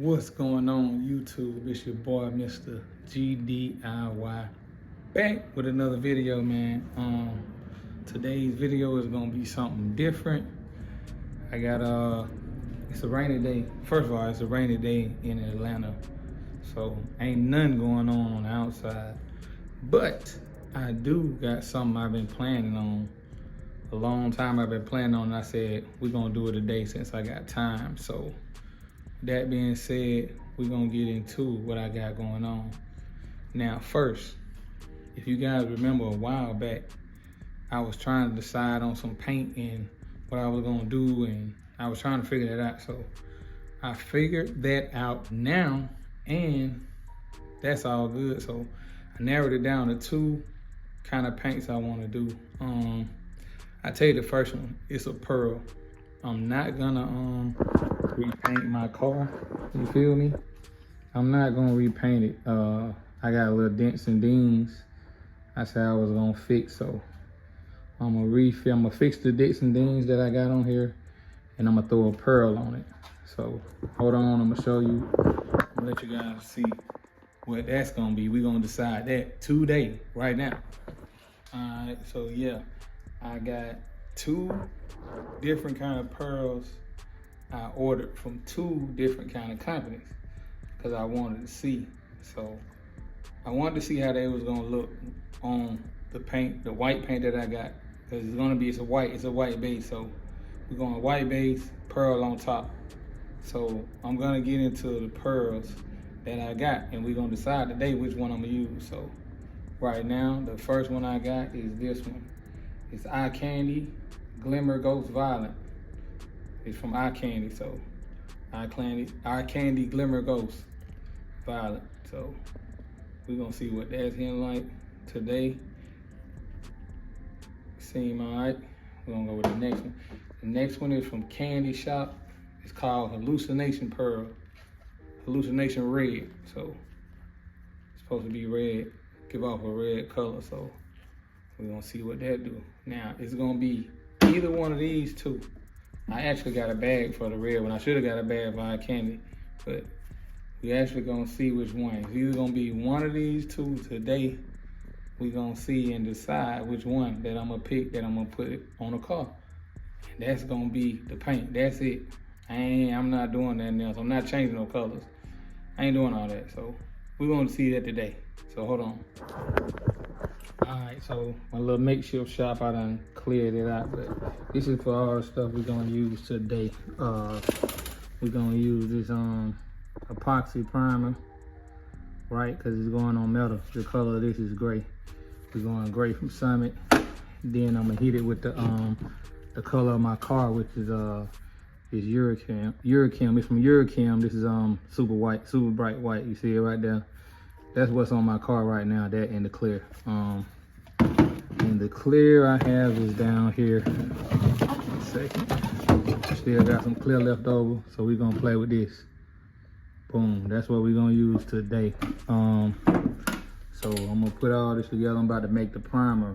What's going on YouTube? It's your boy Mr. G.D.I.Y. back with another video, man. Today's video is gonna be something different. I got it's a rainy day. First of all, it's a rainy day in Atlanta, so ain't nothing going on the outside. But I do got something I've been planning on a long time. I've been planning on, and I said we're gonna do it today since I got time. So that being said, we're gonna get into what I got going on. Now first, if you guys remember a while back, I was trying to decide on some paint and what I was gonna do, and I was trying to figure that out. So I figured that out now, and that's all good. So I narrowed it down to two kind of paints I wanna do. I tell you the first one, it's a pearl. I'm not gonna repaint my car, you feel me? I'm not gonna repaint it. I got a little dents and dings I said I was gonna fix, so I'm gonna fix the dents and dings that I got on here, and I'm gonna throw a pearl on it. So hold on, I'm gonna show you, I'm gonna let you guys see what that's gonna be. We're gonna decide that today, right now. Alright, so yeah, I got two different kind of pearls I ordered from two different kind of companies because I wanted to see. So I wanted to see how they was gonna look on the paint, the white paint that I got, because it's a white base. So we're going white base, pearl on top. So I'm gonna get into the pearls that I got, and we're gonna decide today which one I'm gonna use. So right now, the first one I got is this one. It's Eye Candy Glimmer Ghost Violet. It's from Eye Candy, so Eye Candy Glimmer Ghost Violet. So we're gonna see what that's hitting like today. Seem alright. We're gonna go with the next one. The next one is from Candy Shop. It's called Hallucination Pearl. Hallucination Red. So it's supposed to be red, give off a red color. So we're gonna see what that do. Now it's gonna be either one of these two. I actually got a bag for the red one. I should have got a bag for Eye Candy, but we actually gonna see which one. It's either gonna be one of these two today. We gonna see and decide which one that I'm gonna pick, that I'm gonna put it on the car. And that's gonna be the paint. That's it. I'm not doing nothing else. I'm not changing no colors. I ain't doing all that. So we're gonna see that today. So hold on. Alright, so my little makeshift shop, I done cleared it out, but this is for all the stuff we're gonna use today. We're gonna use this epoxy primer, right? Because it's going on metal. The color of this is gray. We're going gray from Summit. Then I'm gonna hit it with the color of my car, which is Eurochem. It's from Eurochem. This is super white, super bright white. You see it right there. That's what's on my car right now, that and the clear. And the clear I have is down here. 1 second. Still got some clear left over, so we're gonna play with this. Boom, that's what we're gonna use today. So I'm gonna put all this together. I'm about to make the primer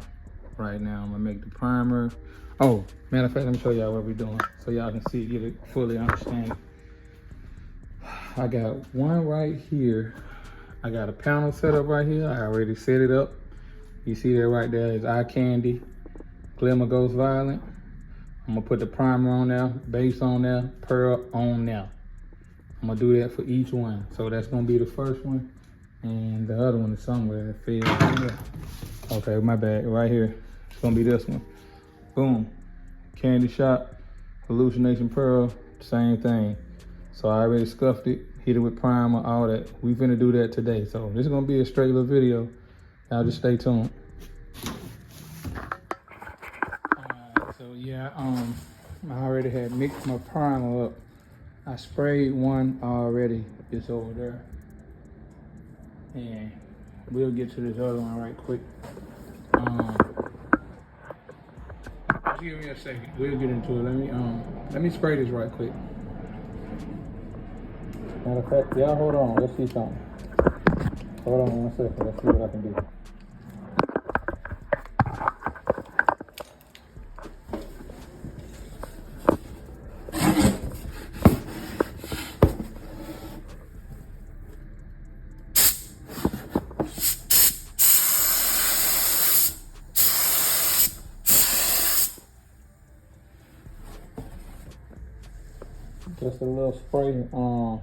right now. I'm gonna make the primer. Oh, matter of fact, let me show y'all what we're doing so y'all can see, get it fully understand. I got one right here. I got a panel set up right here. I already set it up. You see that right there is Eye Candy Glimmer Ghost Violet. I'm gonna put the primer on there, base on there, pearl on there. I'm gonna do that for each one. So that's gonna be the first one, and the other one is somewhere. Okay, my bad, right here. It's gonna be this one. Boom, Candy Shop, Hallucination Pearl, same thing. So I already scuffed it, hit it with primer, all that. We finna do that today. So this is gonna be a straight little video. Y'all just stay tuned. So yeah, I already had mixed my primer up. I sprayed one already, it's over there. And we'll get to this other one right quick. Just give me a second, we'll get into it. Let me spray this right quick. Matter of fact, y'all hold on, let's see something. Hold on 1 second, let's see what I can do. Just a little spray. We're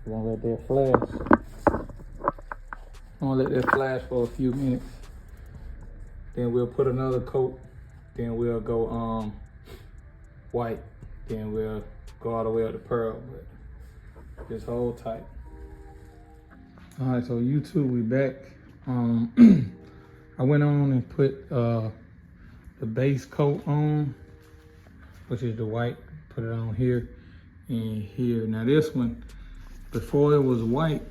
gonna let that flash. I'm gonna let that flash for a few minutes. Then we'll put another coat. Then we'll go white. Then we'll go all the way up to pearl. But just hold tight. All right, so YouTube, we back. I went on and put the base coat on, which is the white. Put it on here and here. Now this one, before it was white,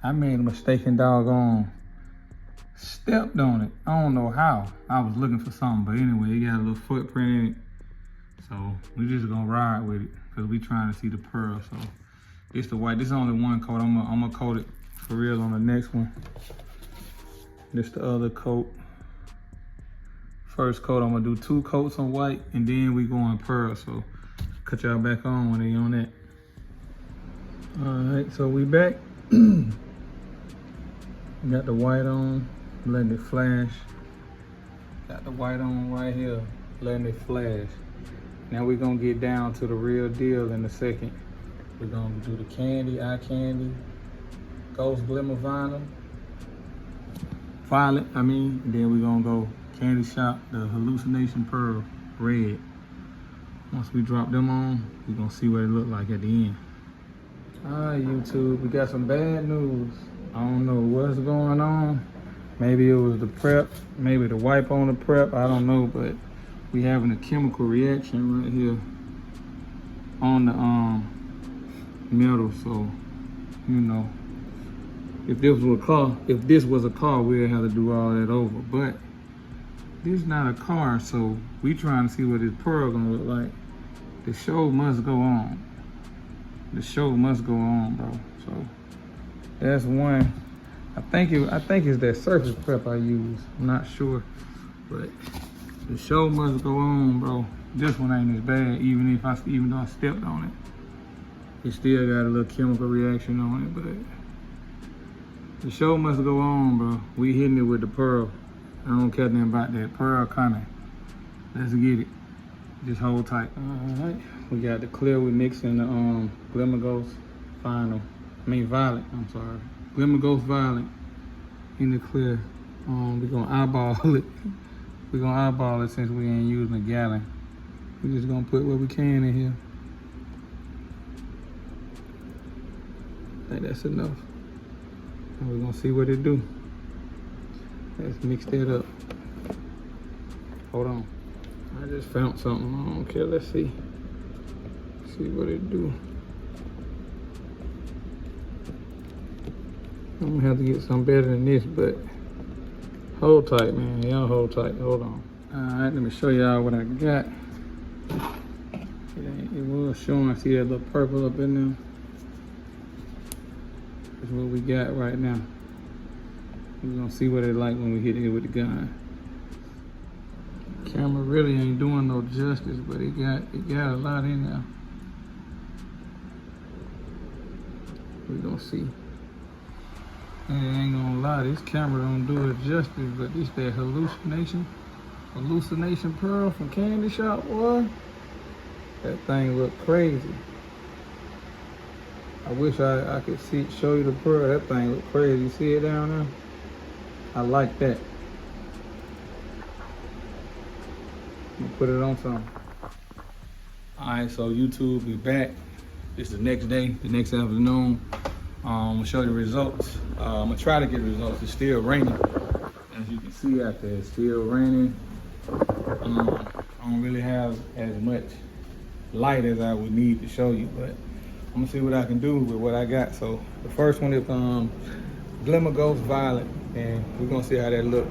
I made a mistake and doggone stepped on it. I don't know how. I was looking for something, but anyway, it got a little footprint in it. So we just gonna ride with it because we trying to see the pearl. So it's the white. This is only one coat. I'm gonna coat it for real on the next one. This the other coat. First coat, I'm gonna do 2 coats on white and then we going pearl. So cut y'all back on when they on that. All right, so we back. Got the white on, letting it flash. Got the white on right here, letting it flash. Now we're gonna get down to the real deal in a second. We're gonna do the candy, eye candy, ghost glimmer violet, and then we're gonna go candy shop, the hallucination pearl red. Once we drop them on, we're gonna see what it look like at the end. All right, YouTube, we got some bad news. I don't know what's going on. Maybe it was the prep, maybe the wipe on the prep, I don't know, but we having a chemical reaction right here on the metal. So, you know, if this was a car, we'd have to do all that over. But this is not a car, so we trying to see what this pearl gonna look like. The show must go on. The show must go on, bro. So that's one. I think it's that surface prep I use. I'm not sure, but the show must go on, bro. This one ain't as bad, even though I stepped on it. It still got a little chemical reaction on it, but the show must go on, bro. We hitting it with the pearl. I don't care nothing about that pearl coming. Let's get it. Just hold tight. All right, we got the clear. We mixing the Glimmer Ghost Violet. I'm sorry, Glimmer Ghost Violet in the clear. We're gonna eyeball it. We're gonna eyeball it since we ain't using a gallon. We're just gonna put what we can in here. I think that's enough. And we're gonna see what it do. Let's mix that up. Hold on. I just found something. I don't care. Let's see. See what it do. I'm gonna have to get something better than this, but hold tight, man. Y'all hold tight. Hold on. All right, let me show y'all what I got. It was showing. See that little purple up in there? That's what we got right now. We're gonna see what it like when we hit it with the gun. Camera really ain't doing no justice, but it got a lot in there. We're gonna see. And I ain't gonna lie, this camera don't do it justice, but this that hallucination pearl from Candy Shop, boy. That thing look crazy. I wish I could show you the pearl. That thing look crazy. You see it down there? I like that. I'm gonna put it on something. All right, so YouTube, we back. It's the next day, the next afternoon. I'm gonna show you the results. I'm gonna try to get the results. It's still raining. As you can see out there, it's still raining. I don't really have as much light as I would need to show you, but I'm gonna see what I can do with what I got. So the first one is Glimmer Ghost Violet, and we're gonna see how that look.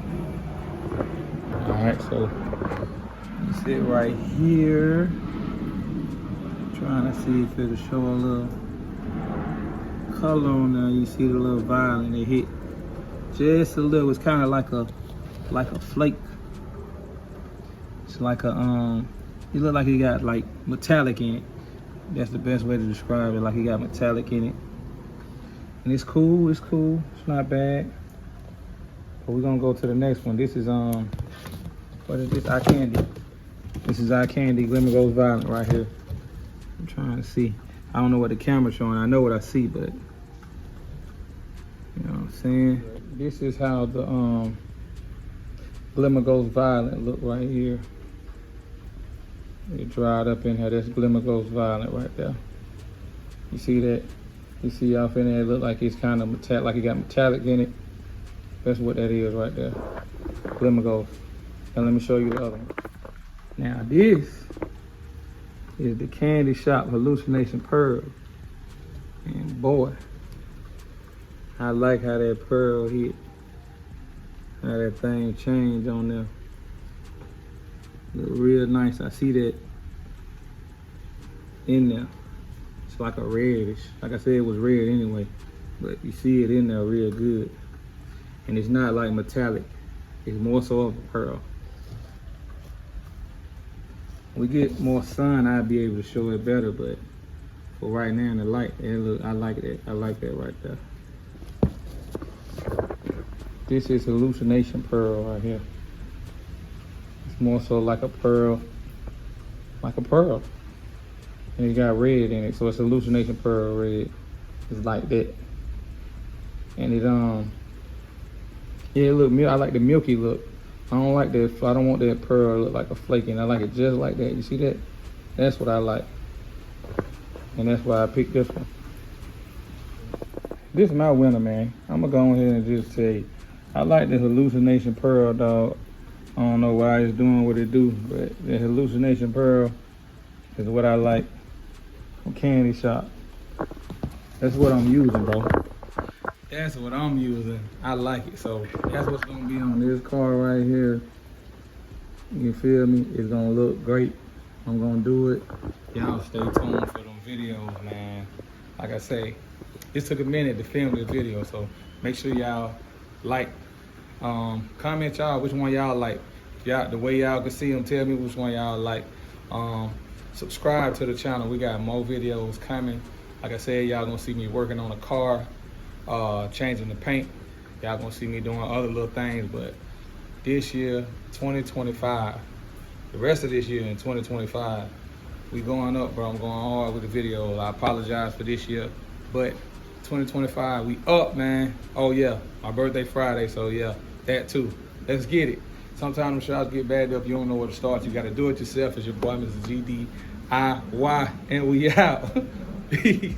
All right, so you see it right here. Trying to see if it'll show a little color on there. You see the little violet, it hit just a little. It's kind of like a flake. It's like a it look like it got like metallic in it. That's the best way to describe it. Like it got metallic in it, and it's cool. It's cool. It's not bad. But we're gonna go to the next one. This is what is this? Eye Candy. This is Eye Candy Glimmer Ghost Violet right here. I'm trying to see. I don't know what the camera's showing. I know what I see, but you know what I'm saying? This is how the Glimmer Goes Violent look right here. It dried up in here. That's Glimmer Goes Violent right there. You see that? You see off in there, it look like it's kind of metallic, like it got metallic in it. That's what that is right there. Glimmer Goes. And let me show you the other one. Now this is the Candy Shop Hallucination Pearl. And boy, I like how that pearl hit. How that thing changed on there. Look real nice. I see that in there. It's like a reddish. Like I said, it was red anyway. But you see it in there real good. And it's not like metallic. It's more so of a pearl. When we get more sun, I'll be able to show it better, but for right now in the light, I like that. I like that right there. This is Hallucination Pearl right here. It's more so like a pearl. Like a pearl. And it got red in it, so it's Hallucination Pearl red. It's like that. And it yeah, look, I like the milky look. I don't like that. I don't want that pearl to look like a flaking. I like it just like that. You see that? That's what I like. And that's why I picked this one. This is my winner, man. I'm gonna go ahead and just say, I like the Hallucination Pearl, dog. I don't know why it's doing what it do, but the Hallucination Pearl is what I like from Candy Shop. That's what I'm using, bro. That's what I'm using. I like it. So that's what's gonna be on this car right here. You feel me? It's gonna look great. I'm gonna do it. Y'all stay tuned for them videos, man. Like I say, it took a minute to film this video, so make sure y'all like, comment y'all which one y'all like. Y'all, the way y'all can see them, tell me which one y'all like. Subscribe to the channel. We got more videos coming. Like I said, y'all gonna see me working on a car. Changing the paint. Y'all gonna see me doing other little things, but this year, 2025, the rest of this year in 2025, we going up, bro. I'm going hard with the video. I apologize for this year, but 2025, we up, man. Oh yeah, my birthday Friday, so yeah, that too. Let's get it. Sometimes them shots get bad up, you don't know where to start. You gotta do it yourself. It's your boy, Mr. G.D.I.Y, and we out. Peace.